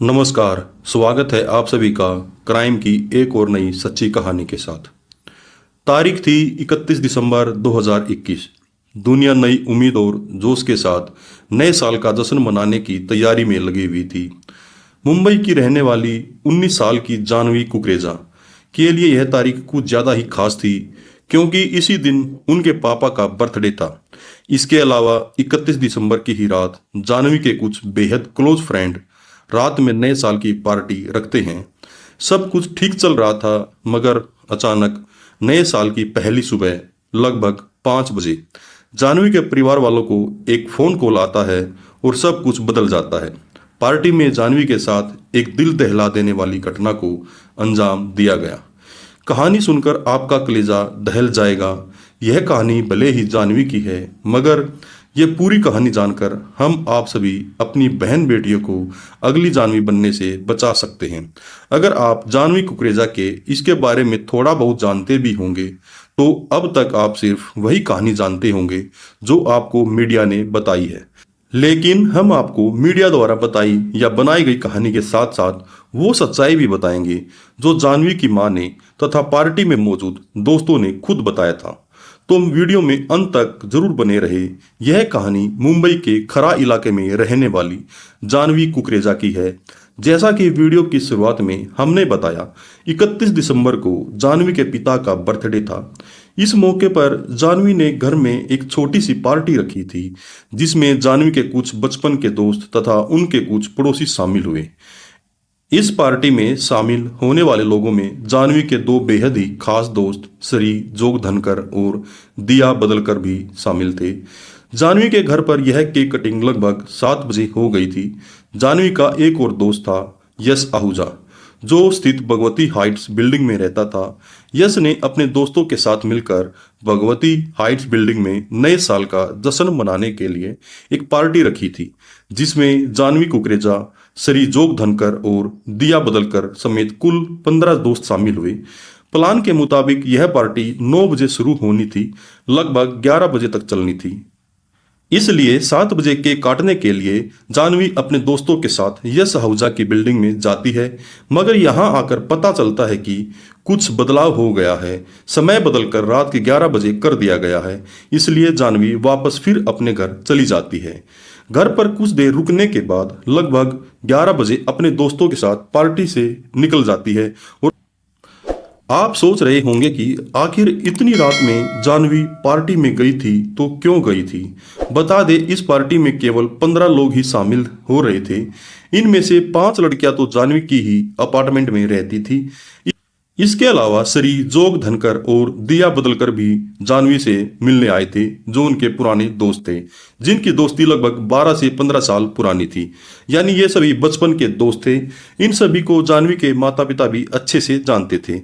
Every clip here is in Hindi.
नमस्कार। स्वागत है आप सभी का क्राइम की एक और नई सच्ची कहानी के साथ। तारीख थी 31 दिसंबर 2021। दुनिया नई उम्मीद और जोश के साथ नए साल का जश्न मनाने की तैयारी में लगी हुई थी। मुंबई की रहने वाली 19 साल की जानवी कुकरेजा के लिए यह तारीख कुछ ज़्यादा ही खास थी, क्योंकि इसी दिन उनके पापा का बर्थडे था। इसके अलावा 31 दिसंबर की ही रात जानवी के कुछ बेहद क्लोज फ्रेंड रात में नए साल की पार्टी रखते हैं। सब कुछ ठीक चल रहा था, मगर अचानक नए साल की पहली सुबह लगभग 5 बजे जानवी के परिवार वालों को एक फ़ोन कॉल आता है और सब कुछ बदल जाता है। पार्टी में जानवी के साथ एक दिल दहला देने वाली घटना को अंजाम दिया गया। कहानी सुनकर आपका कलेजा दहल जाएगा। यह कहानी भले ही जानवी की है, मगर यह पूरी कहानी जानकर हम आप सभी अपनी बहन बेटियों को अगली जानवी बनने से बचा सकते हैं। अगर आप जानवी कुकरेजा के इसके बारे में थोड़ा बहुत जानते भी होंगे, तो अब तक आप सिर्फ वही कहानी जानते होंगे जो आपको मीडिया ने बताई है। लेकिन हम आपको मीडिया द्वारा बताई या बनाई गई कहानी के साथ साथ वो सच्चाई भी बताएंगे जो जानवी की मां ने तथा पार्टी में मौजूद दोस्तों ने खुद बताया था। तो वीडियो में अंत तक जरूर बने रहे। यह कहानी मुंबई के खरा इलाके में रहने वाली जानवी कुकरेजा की है। जैसा कि वीडियो की शुरुआत में हमने बताया, 31 दिसंबर को जानवी के पिता का बर्थडे था। इस मौके पर जानवी ने घर में एक छोटी सी पार्टी रखी थी, जिसमें जानवी के कुछ बचपन के दोस्त तथा उनके कुछ पड़ोसी शामिल हुए। इस पार्टी में शामिल होने वाले लोगों में जानवी के दो बेहद ही खास दोस्त श्री जोग धनकर और दिया बदलकर भी शामिल थे। जानवी के घर पर यह केक कटिंग लगभग 7 बजे हो गई थी। जानवी का एक और दोस्त था यश आहूजा, जो स्थित भगवती हाइट्स बिल्डिंग में रहता था। यश ने अपने दोस्तों के साथ मिलकर भगवती हाइट्स बिल्डिंग में नए साल का जश्न मनाने के लिए एक पार्टी रखी थी, जिसमें जानवी कुकरेजा, श्री जोग धनकर और दिया बदलकर समेत कुल 15 दोस्त शामिल हुए। प्लान के मुताबिक यह पार्टी 9 बजे शुरू होनी थी, लगभग 11 बजे तक चलनी थी। इसलिए 7 बजे केक काटने के लिए जानवी अपने दोस्तों के साथ यश आहूजा की बिल्डिंग में जाती है, मगर यहाँ आकर पता चलता है कि कुछ बदलाव हो गया है। समय बदलकर रात के 11 बजे कर दिया गया है। इसलिए जानवी वापस फिर अपने घर चली जाती है। घर पर कुछ देर रुकने के बाद लगभग 11 बजे अपने दोस्तों के साथ पार्टी से निकल जाती है। और आप सोच रहे होंगे कि आखिर इतनी रात में जानवी पार्टी में गई थी तो क्यों गई थी। बता दे, इस पार्टी में केवल 15 लोग ही शामिल हो रहे थे। इनमें से 5 लड़कियां तो जानवी की ही अपार्टमेंट में रहती थी। इसके अलावा श्री जोग धनकर और दिया बदलकर भी जानवी से मिलने आए थे, जो उनके पुराने दोस्त थे, जिनकी दोस्ती लगभग 12 से 15 साल पुरानी थी। यानी ये सभी बचपन के दोस्त थे। इन सभी को जानवी के माता पिता भी अच्छे से जानते थे।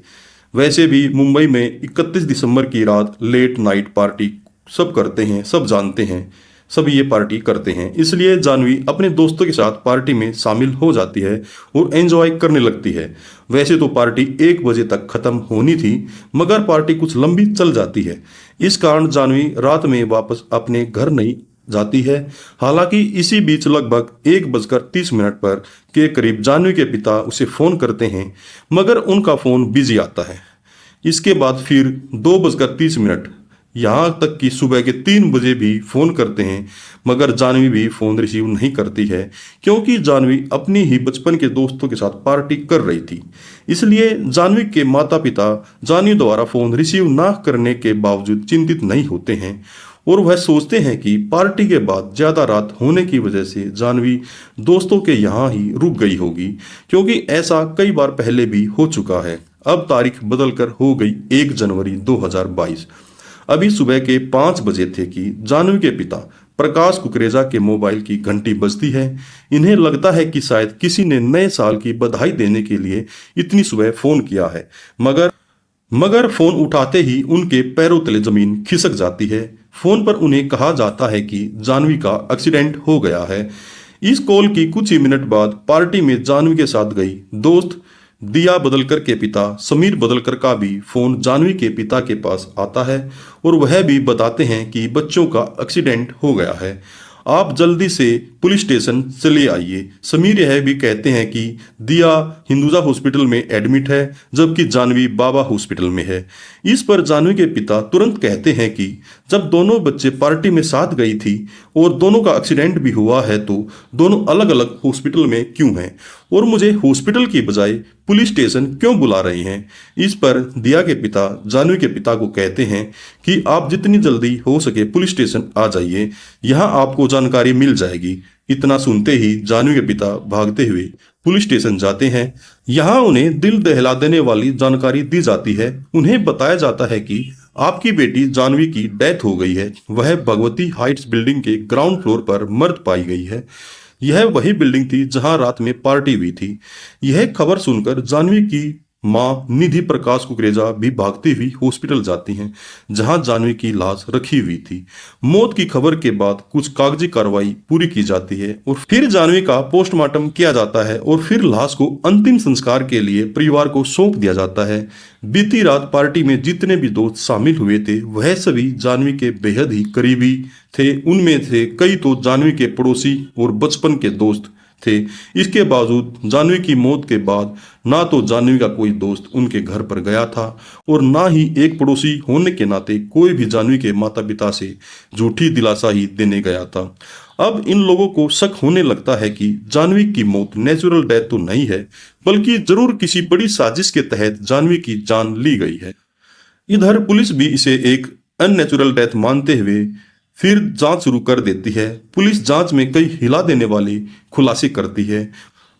वैसे भी मुंबई में 31 दिसंबर की रात लेट नाइट पार्टी सब करते हैं, सब जानते हैं, सभी ये पार्टी करते हैं। इसलिए जानवी अपने दोस्तों के साथ पार्टी में शामिल हो जाती है और एंजॉय करने लगती है। वैसे तो पार्टी 1 बजे तक खत्म होनी थी, मगर पार्टी कुछ लंबी चल जाती है। इस कारण जानवी रात में वापस अपने घर नहीं जाती है। हालांकि इसी बीच लगभग 1:30 पर के करीब जानवी के पिता उसे फ़ोन करते हैं, मगर उनका फ़ोन बिजी आता है। इसके बाद फिर 2:30, यहाँ तक कि सुबह के 3 बजे भी फ़ोन करते हैं, मगर जानवी भी फ़ोन रिसीव नहीं करती है, क्योंकि जानवी अपनी ही बचपन के दोस्तों के साथ पार्टी कर रही थी। इसलिए जानवी के माता पिता जानवी द्वारा फ़ोन रिसीव ना करने के बावजूद चिंतित नहीं होते हैं, और वह सोचते हैं कि पार्टी के बाद ज़्यादा रात होने की वजह से जानवी दोस्तों के यहाँ ही रुक गई होगी, क्योंकि ऐसा कई बार पहले भी हो चुका है। अब तारीख बदलकर हो गई 1 जनवरी 2022। अभी सुबह के 5 बजे थे कि जानवी के पिता प्रकाश कुकरेजा के मोबाइल की घंटी बजती है। इन्हें लगता है कि शायद किसी ने नए साल की बधाई देने के लिए इतनी सुबह फ़ोन किया है, मगर फ़ोन उठाते ही उनके पैरों तले ज़मीन खिसक जाती है। फ़ोन पर उन्हें कहा जाता है कि जानवी का एक्सीडेंट हो गया है। इस कॉल की कुछ ही मिनट बाद पार्टी में जानवी के साथ गई दोस्त दिया बदलकर के पिता समीर बदलकर का भी फ़ोन जानवी के पिता के पास आता है, और वह भी बताते हैं कि बच्चों का एक्सीडेंट हो गया है। आप जल्दी से पुलिस स्टेशन चले आइए। समीर यह भी कहते हैं कि दिया हिंदुजा हॉस्पिटल में एडमिट है, जबकि जानवी बाबा हॉस्पिटल में है। इस पर जानवी के पिता तुरंत कहते हैं कि जब दोनों बच्चे पार्टी में साथ गई थी और दोनों का एक्सीडेंट भी हुआ है तो दोनों अलग अलग हॉस्पिटल में क्यों हैं और मुझे हॉस्पिटल की बजाय पुलिस स्टेशन क्यों बुला रही हैं। इस पर दिया के पिता जानवी के पिता को कहते हैं कि आप जितनी जल्दी हो सके पुलिस स्टेशन आ जाइए, यहाँ आपको जानकारी मिल जाएगी। इतना सुनते ही जानवी के पिता भागते हुए पुलिस स्टेशन जाते हैं। यहाँ उन्हें दिल दहला देने वाली जानकारी दी जाती है। उन्हें बताया जाता है कि आपकी बेटी जानवी की डेथ हो गई है। वह भगवती हाइट्स बिल्डिंग के ग्राउंड फ्लोर पर मृत पाई गई है। यह वही बिल्डिंग थी जहां रात में पार्टी हुई थी। यह खबर सुनकर जानवी की मां निधि प्रकाश कुकरेजा भी भागती हुई हॉस्पिटल जाती हैं, जहां जानवी की लाश रखी हुई थी। मौत की खबर के बाद कुछ कागजी कार्रवाई पूरी की जाती है और फिर जानवी का पोस्टमार्टम किया जाता है और फिर लाश को अंतिम संस्कार के लिए परिवार को सौंप दिया जाता है। बीती रात पार्टी में जितने भी दोस्त शामिल हुए थे वह सभी जानवी के बेहद ही करीबी थे। उनमें से कई तो जानवी के पड़ोसी और बचपन के दोस्त थे। इसके बावजूद जानवी की मौत के बाद ना तो जानवी का कोई दोस्त उनके घर पर गया था और ना ही एक पड़ोसी होने के नाते कोई भी जानवी के माता पिता से झूठी दिलासा ही देने गया था। अब इन लोगों को शक होने लगता है कि जानवी की मौत नेचुरल डेथ तो नहीं है, बल्कि जरूर किसी बड़ी साजिश के तहत जानवी की जान ली गई है। इधर पुलिस भी इसे एक अननेचुरल डेथ मानते हुए फिर जांच शुरू कर देती है। पुलिस जांच में कई हिला देने वाली खुलासे करती है।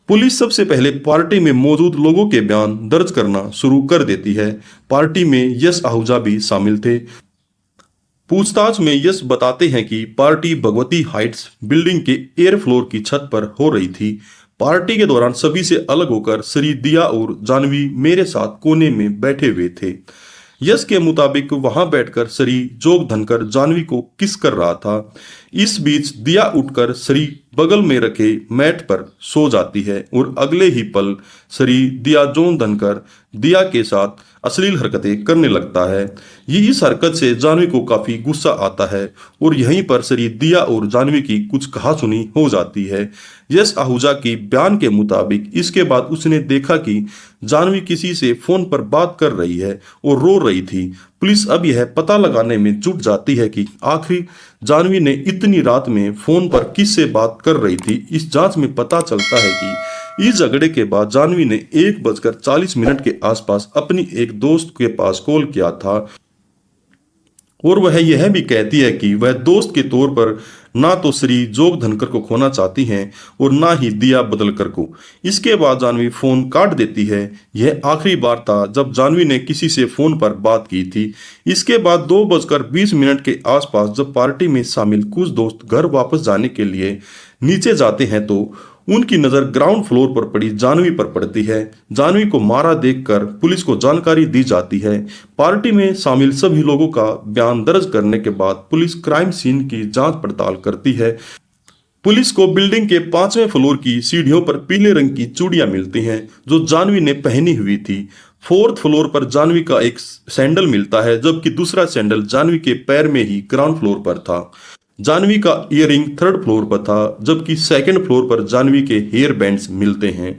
पुलिस सबसे पहले पार्टी में मौजूद लोगों के बयान दर्ज करना शुरू कर देती है। पार्टी में यश आहूजा भी शामिल थे। पूछताछ में यश बताते हैं कि पार्टी भगवती हाइट्स बिल्डिंग के एयर फ्लोर की छत पर हो रही थी। पार्टी के दौरान सभी से अलग होकर श्री दिया और जानवी मेरे साथ कोने में बैठे हुए थे। यश के मुताबिक वहां बैठकर श्री जोग धनकर जानवी को किस कर रहा था। इस बीच दिया उठकर श्री बगल में रखे मैट पर सो जाती है और अगले ही पल श्री दिया जोग धनकर दिया के साथ अश्लील हरकतें करने लगता है। ये इस हरकत से जानवी को काफी गुस्सा आता है और यहीं पर श्री दिया और जानवी की कुछ कहासुनी हो जाती है। यश आहूजा की बयान के मुताबिक इसके बाद उसने देखा कि जानवी किसी से फोन पर बात कर रही है और रो रही थी। पुलिस अब यह पता लगाने में जुट जाती है कि आखिर जानवी ने इतनी रात में फोन पर किससे बात कर रही थी। इस जांच में पता चलता है कि इस झगड़े के बाद जानवी ने 1:40 के आसपास अपनी एक दोस्त के पास कॉल किया था और वह यह भी कहती है कि वह दोस्त के तौर पर ना तो श्री जोग धनकर को खोना चाहती हैं और ना ही दिया बदलकर को। इसके बाद जानवी फोन काट देती है। यह आखिरी बार था जब जानवी ने किसी से फोन पर बात की थी। इसके बाद 2:20 के आसपास जब पार्टी में शामिल कुछ दोस्त घर वापस जाने के लिए नीचे जाते हैं तो उनकी नजर ग्राउंड फ्लोर पर पड़ी जानवी पर पड़ती है। जानवी को मारा देखकर पुलिस को जानकारी दी जाती है। पार्टी में शामिल सभी लोगों का बयान दर्ज करने के बाद पुलिस क्राइम सीन की जांच पड़ताल करती है। पुलिस को बिल्डिंग के 5वें फ्लोर की सीढ़ियों पर पीले रंग की चूड़ियां मिलती हैं जो जानवी ने पहनी हुई थी। 4th फ्लोर पर जानवी का एक सैंडल मिलता है, जबकि दूसरा सैंडल जानवी के पैर में ही ग्राउंड फ्लोर पर था। जानवी का ईयरिंग 3rd फ्लोर पर था, जबकि 2nd फ्लोर पर जानवी के हेयर बैंड्स मिलते हैं।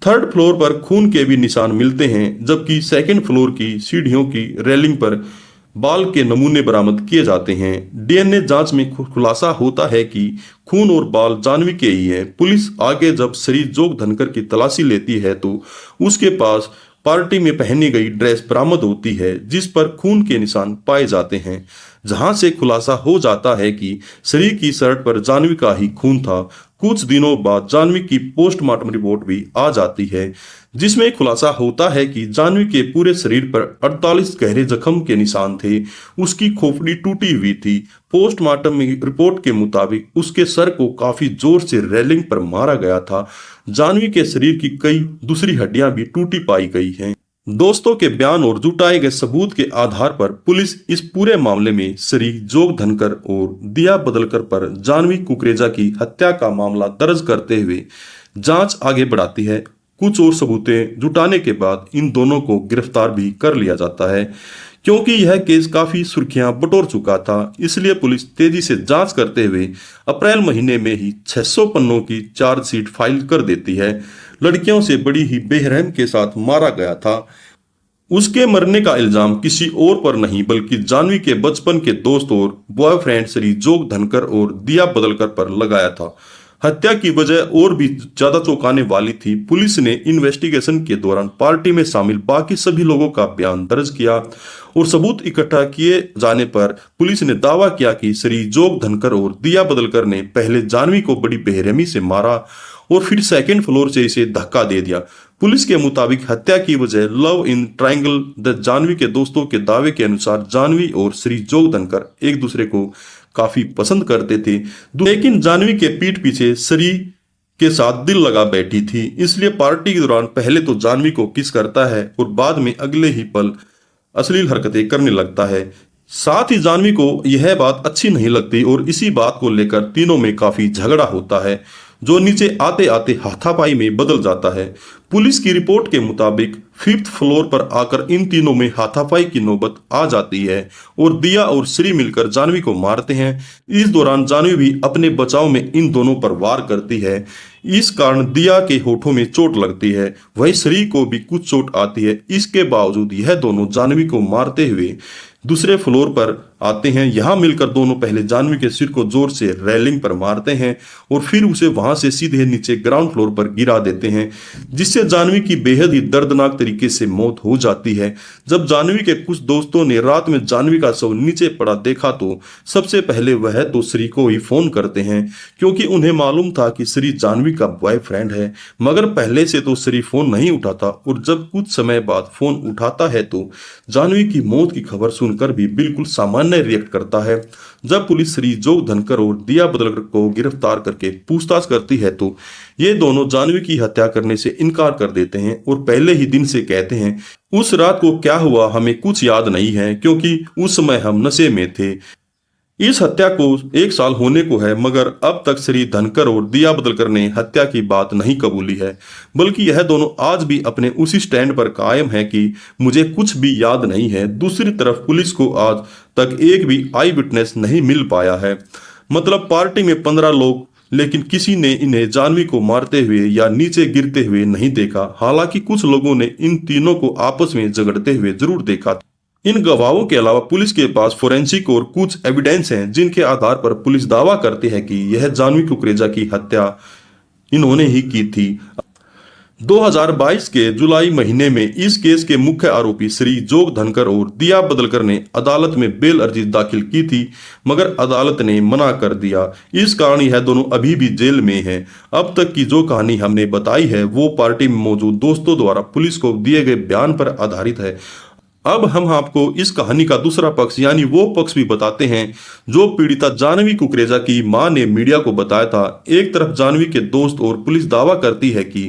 3rd फ्लोर पर खून के भी निशान मिलते हैं, जबकि 2nd फ्लोर की सीढ़ियों की रेलिंग पर बाल के नमूने बरामद किए जाते हैं। डीएनए जांच में खुलासा होता है कि खून और बाल जानवी के ही हैं। पुलिस आगे जब श्री जोग धनकर की तलाशी लेती है तो उसके पास पार्टी में पहनी गई ड्रेस बरामद होती है जिस पर खून के निशान पाए जाते हैं, जहां से खुलासा हो जाता है कि श्री की शर्ट पर जानवी का ही खून था। कुछ दिनों बाद जानवी की पोस्टमार्टम रिपोर्ट भी आ जाती है जिसमें खुलासा होता है कि जानवी के पूरे शरीर पर 48 गहरे जख्म के निशान थे। उसकी खोपड़ी टूटी हुई थी। पोस्टमार्टम रिपोर्ट के मुताबिक उसके सर को काफी जोर से रेलिंग पर मारा गया था। जानवी के शरीर की कई दूसरी हड्डियां भी टूटी पाई गई हैं। दोस्तों के बयान और जुटाए गए सबूत के आधार पर पुलिस इस पूरे मामले में श्री जोग धनकर और दिया बदलकर पर जानवी कुकरेजा की हत्या का मामला दर्ज करते हुए जांच आगे बढ़ाती है। कुछ और सबूतें जुटाने के बाद इन दोनों को गिरफ्तार भी कर लिया जाता है। क्योंकि यह केस काफी सुर्खियां बटोर चुका था, इसलिए पुलिस तेजी से जांच करते हुए अप्रैल महीने में ही 600 पन्नों की चार्जशीट फाइल कर देती है। लड़कियों से बड़ी ही बेरहम के साथ मारा गया था। उसके मरने का इल्जाम किसी और पर नहीं बल्कि जाह्नवी के बचपन के दोस्त और बॉयफ्रेंड श्री जोग धनकर और दिया बदलकर पर लगाया था। हत्या की वजह और भी ज्यादा चौंकाने वाली थी। पुलिस ने इन्वेस्टिगेशन के दौरान पार्टी में शामिल बाकी सभी लोगों का बयान दर्ज किया और सबूत इकट्ठा किए जाने पर पुलिस ने दावा किया कि श्री जोग धनकर और दिया बदलकर ने पहले जाह्नवी को बड़ी बेरहमी से मारा और फिर सेकंड फ्लोर से इसे धक्का दे दिया। पुलिस के मुताबिक हत्या की वजह लव इन ट्रायंगल द जाह्नवी के दोस्तों के दावे के अनुसार जाह्नवी और श्री जोग धनकर एक दूसरे को काफी पसंद करते थे, लेकिन जाह्नवी के पीठ पीछे श्री के साथ दिल लगा बैठी थी। इसलिए पार्टी के दौरान पहले तो जाह्नवी को किस करता है और बाद में अगले ही पल अश्लील हरकतें करने लगता है। साथ ही जाह्नवी को यह बात अच्छी नहीं लगती और इसी बात को लेकर तीनों में काफी झगड़ा होता है, जो नीचे आते आते हाथापाई में बदल जाता है। पुलिस की रिपोर्ट के मुताबिक 5th फ्लोर पर आकर इन तीनों में हाथापाई की नौबत आ जाती है और दिया और श्री मिलकर जाह्नवी को मारते हैं। इस दौरान जाह्नवी भी अपने बचाव में इन दोनों पर वार करती है। इस कारण दिया के होठों में चोट लगती है, वहीं श्री को भी कुछ चोट आती है। इसके बावजूद यह दोनों जाह्नवी को मारते हुए दूसरे फ्लोर पर आते हैं। यहां मिलकर दोनों पहले जाह्नवी के सिर को जोर से रेलिंग पर मारते हैं और फिर उसे वहां से सीधे नीचे ग्राउंड फ्लोर पर गिरा देते हैं, जिससे जाह्नवी की बेहद ही दर्दनाक तरीके से मौत हो जाती है। जब जाह्नवी के कुछ दोस्तों ने रात में जाह्नवी का शव नीचे पड़ा देखा तो सबसे पहले वह तो श्री को ही फोन करते हैं, क्योंकि उन्हें मालूम था कि श्री जाह्नवी का बॉयफ्रेंड है। मगर पहले से तो श्री फोन नहीं उठाता और जब कुछ समय बाद फोन उठाता है तो जाह्नवी की मौत की खबर सुनकर भी बिल्कुल सामान्य रिएक्ट करता है। जब पुलिस श्री जोग धनकर और दिया बदलकर को गिरफ्तार करके पूछताछ करती है तो ये दोनों जाह्नवी की हत्या करने से इनकार कर देते हैं और पहले ही दिन से कहते हैं उस रात को क्या हुआ हमें कुछ याद नहीं है, क्योंकि उस समय हम नशे में थे। इस हत्या को 1 साल होने को है, मगर अब तक श्री धनकर और दिया बदलकर ने हत्या की बात नहीं कबूली है, बल्कि यह दोनों आज भी अपने उसी स्टैंड पर कायम है कि मुझे कुछ भी याद नहीं है। दूसरी तरफ पुलिस को आज तक एक भी आई विटनेस नहीं मिल पाया है। मतलब पार्टी में 15 लोग, लेकिन किसी ने इन्हें जाह्नवी को मारते हुए या नीचे गिरते हुए नहीं देखा। हालांकि कुछ लोगों ने इन तीनों को आपस में झगड़ते हुए जरूर देखा। इन गवाहों के अलावा पुलिस के पास फोरेंसिक और कुछ एविडेंस हैं, जिनके आधार पर पुलिस दावा करती है कि यह जाह्नवी कुकरेजा की हत्या इन्होंने ही की थी। 2022 के जुलाई महीने में इस केस के मुख्य आरोपी श्री जोग धनकर और दिया बदलकर ने अदालत में बेल अर्जी दाखिल की थी, मगर अदालत ने मना कर दिया। इस कारण यह दोनों अभी भी जेल में हैं। अब तक की जो कहानी हमने बताई है वो पार्टी में मौजूद दोस्तों द्वारा पुलिस को दिए गए बयान पर आधारित है। अब हम आपको इस कहानी का दूसरा पक्ष यानी वो पक्ष भी बताते हैं जो पीड़िता जाह्नवी कुकरेजा की मां ने मीडिया को बताया था। एक तरफ जाह्नवी के दोस्त और पुलिस दावा करती है कि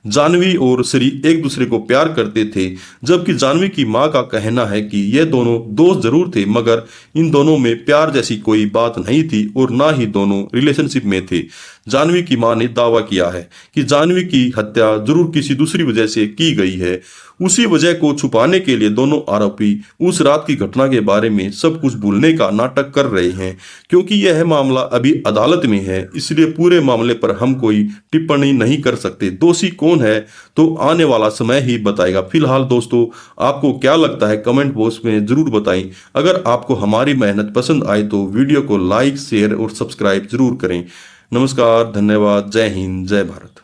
जाह्नवी और श्री एक दूसरे को प्यार करते थे, जबकि जाह्नवी की मां का कहना है कि ये दोनों दोस्त जरूर थे, मगर इन दोनों में प्यार जैसी कोई बात नहीं थी और ना ही दोनों रिलेशनशिप में थे। जाह्नवी की मां ने दावा किया है कि जाह्नवी की हत्या जरूर किसी दूसरी वजह से की गई है। उसी वजह को छुपाने के लिए दोनों आरोपी उस रात की घटना के बारे में सब कुछ भूलने का नाटक कर रहे हैं। क्योंकि यह मामला अभी अदालत में है, इसलिए पूरे मामले पर हम कोई टिप्पणी नहीं कर सकते। दोषी कौन है तो आने वाला समय ही बताएगा। फिलहाल दोस्तों, आपको क्या लगता है कमेंट बॉक्स में जरूर बताएं। अगर आपको हमारी मेहनत पसंद आए तो वीडियो को लाइक, शेयर और सब्सक्राइब जरूर करें। नमस्कार, धन्यवाद, जय हिंद, जय भारत।